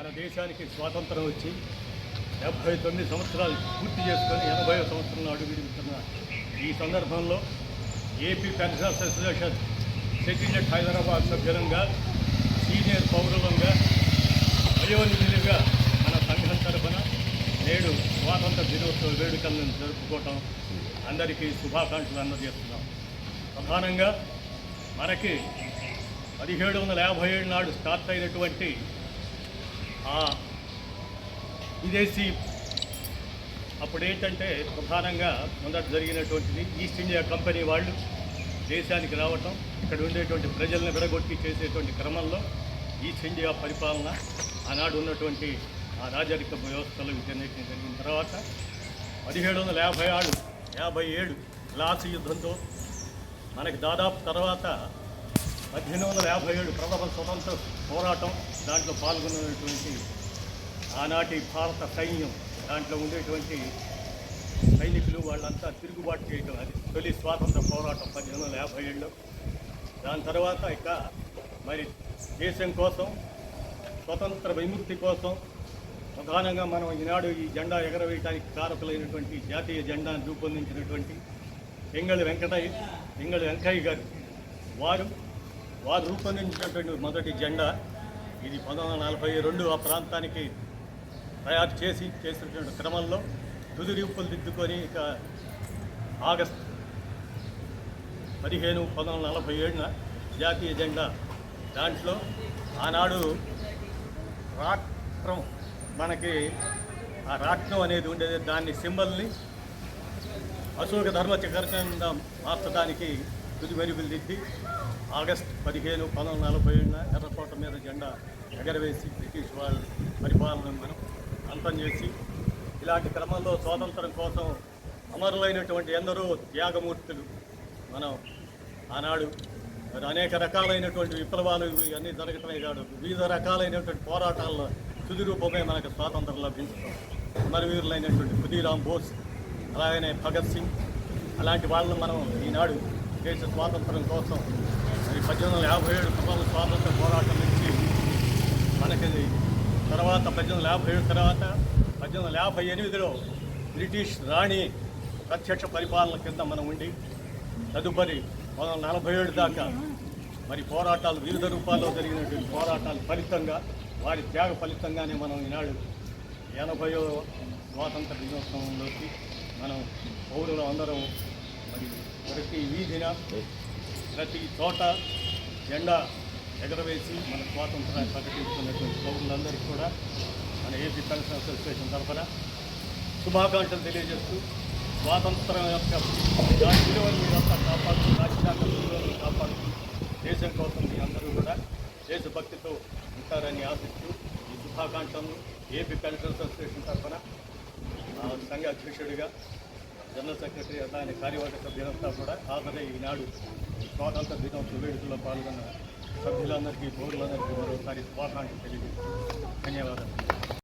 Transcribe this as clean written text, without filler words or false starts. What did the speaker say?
మన దేశానికి స్వాతంత్రం వచ్చి 79 సంవత్సరాలు పూర్తి చేసుకొని 80వ సంవత్సరంలో అడుగుపెడుతున్న ఈ సందర్భంలో AP pensioners association settled Hyderabad సభ్యులంగా సీనియర్ పౌరులంగా వయోనిధులుగా మన సంఘం తరఫున నేడు స్వాతంత్ర దినోత్సవ వేడుకలను జరుపుకోవటం అందరికీ శుభాకాంక్షలు అందజేస్తున్నాం. ప్రధానంగా మనకి 1757 నాడు స్టార్ట్ అయినటువంటి విదేశీ అప్పుడేంటంటే ప్రధానంగా మొదట జరిగినటువంటిది ఈస్ట్ ఇండియా కంపెనీ వాళ్ళు దేశానికి రావటం, ఇక్కడ ఉండేటువంటి ప్రజలను విడగొట్టి చేసేటువంటి క్రమంలో ఈస్ట్ ఇండియా పరిపాలన ఆనాడు ఉన్నటువంటి ఆ రాజరిక వ్యవస్థలు వీటన్నిటిని జరిగిన తర్వాత 1757 లాస్ యుద్ధంతో మనకి దాదాపు తర్వాత 1857 ప్రథమ స్వతంత్ర పోరాటం, దాంట్లో పాల్గొన్నటువంటి ఆనాటి భారత సైన్యం, దాంట్లో ఉండేటువంటి సైనికులు వాళ్ళంతా తిరుగుబాటు చేయడం, అది తొలి స్వాతంత్ర పోరాటం 1857లో. దాని తర్వాత ఇక మరి దేశం కోసం స్వతంత్ర విముక్తి కోసం ప్రధానంగా మనం ఈనాడు ఈ జెండా ఎగరవేయడానికి కారకులైనటువంటి జాతీయ జెండాను రూపొందించినటువంటి పింగళి వెంకయ్య గారు వారు రూపొందించినటువంటి మొదటి జెండా ఇది 1942 ఆ ప్రాంతానికి తయారు చేసినటువంటి క్రమంలో తుది రూపులు దిద్దుకొని ఇక ఆగస్టు 15, 1947 జాతీయ జెండా, దాంట్లో ఆనాడు రాష్ట్రం మనకి ఆ రాట్నం అనేది ఉండేది, దాన్ని సింబల్ని అశోక ధర్మ చక్రంగా మార్చడానికి తుది మెరుగులు దిద్ది ఆగస్టు 15, 1947 ఎర్రకోట మీద జెండా ఎగరవేసి బ్రిటిష్ వాళ్ళ పరిపాలనను మనం అంతం చేసి, ఇలాంటి క్రమంలో స్వాతంత్రం కోసం అమరులైనటువంటి ఎందరో త్యాగమూర్తులు మనం ఆనాడు మరి అనేక రకాలైనటువంటి విప్లవాలు ఇవన్నీ జరగటమే కాదు, వివిధ రకాలైనటువంటి పోరాటాల్లో తుది రూపమే మనకు స్వాతంత్రం లభించడం. అమరవీరులైనటువంటి ఖుదీరామ్ బోస్, అలాగనే భగత్ సింగ్, అలాంటి వాళ్ళను మనం ఈనాడు దేశ స్వాతంత్రం కోసం మరి 1857 ప్రథమ స్వాతంత్ర పోరాటం నుంచి మనకి తర్వాత 1857 తర్వాత 1858లో బ్రిటిష్ రాణి ప్రత్యక్ష పరిపాలన కింద మనం ఉండి తదుపరి 1947 దాకా మరి పోరాటాలు వివిధ రూపాల్లో జరిగినటువంటి పోరాటాల ఫలితంగా, వారి త్యాగ ఫలితంగానే మనం ఈనాడు 80వ స్వాతంత్ర దినోత్సవంలోకి మనం పౌరులు అందరం మరి ప్రతి వీధిన ప్రతి చోట జెండా ఎగరవేసి మన స్వాతంత్రాన్ని ప్రకటిస్తున్నటువంటి పౌరులందరికీ కూడా మన ఏపీ పెన్షనర్స్ అసోసియేషన్ తరఫున శుభాకాంక్షలు తెలియజేస్తూ, స్వాతంత్రం యొక్క దాని విలువలు మీరంతా కాపాడుతూ, రాజ్యాంగ విలువలను కాపాడుతూ దేశం కోసం మీ అందరూ కూడా దేశభక్తితో ఉంటారని ఆశిస్తూ ఈ శుభాకాంక్షలను ఏపీ పెన్షనర్స్ అసోసియేషన్ తరఫున సంఘ అధ్యక్షుడిగా, జనరల్ సెక్రటరీ, అలానే కార్యవర్గ సభ్యులంతా కూడా హాజరై ఈనాడు స్వాతంత్ర దినోత్సవ వేడుకల్లో పాల్గొన్న సభ్యులందరికీ, పౌరులందరికీ మరోసారి శుభాకాంక్షలు తెలియజేస్తూ ధన్యవాదాలు.